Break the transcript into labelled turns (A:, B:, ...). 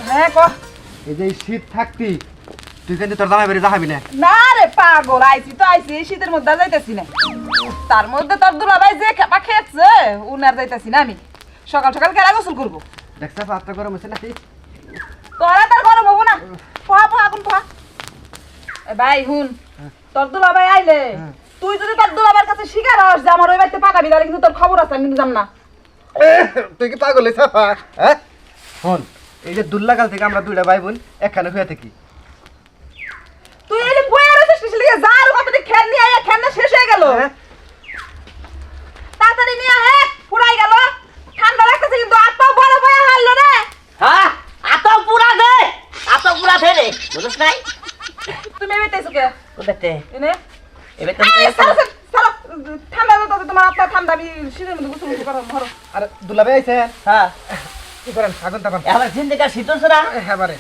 A: হ্যাঁ ক
B: এই যে শীত থাকতি তুই কিন্তু তোর জামাই বাড়ি যাবি না।
A: না রে পাগল, আইছি তো আইছি, এই শীতের মধ্যে আর যাইতেছি না। তার মধ্যে তোর দুলাভাই যে খেপা খেয়েছে উনার যাইতেছি না আমি। সকাল সকাল কেরা গোসল করবো?
B: দেখছা পাত্র গরম হচ্ছে নাকি?
A: তোরা তার গরম হবো না। পোহা পোহা এখন পোহা। এ ভাই হুন, তোর দুলাভাই আইলে তুই যদি তোর দুলাভাইয়ের কাছে শিকার হস যে আমার ওই বাড়িতে পাকাবি, তাহলে কিন্তু তোর খবর আছে, আমি কিন্তু জান না।
B: তুই কি পাগল হইছ? হ্যাঁ শোন, এই যে দুল্লাকাল থেকে আমরা দুইটা ভাই বোন একখানে হয়ে থাকি।
A: তুই এই যে বইয়া রয়েছিস কিসের লিগে? যা আর কতদিন খেল নিয়ে আয়া খেলনা শেষ হয়ে গেল। তাড়াতাড়ি নিয়ে আয়, ফুরাই গেল। ঠান্ডা লাগতেছে কিন্তু আত্মাও বড় বইয়া হারলো রে।
C: হ্যাঁ আতো পুরা দে, আতো পুরা দে রে, বুঝছ নাই?
A: তুমি বেটাইছো কে?
C: কোথাতে
A: এনে
C: এবে তো
A: এই সারা সারা ঠান্ডা লাগতেছে, তোমার আত্মা ঠান্ডা, আমি শীতের মধ্যে গোসল করো ধরো।
B: আরে দুলাভাই আইছে।
C: হ্যাঁ
B: কি করেন? আগুন তাগুন
C: আমার জিন্দেগি শীতল না।
B: হ্যাঁ বারে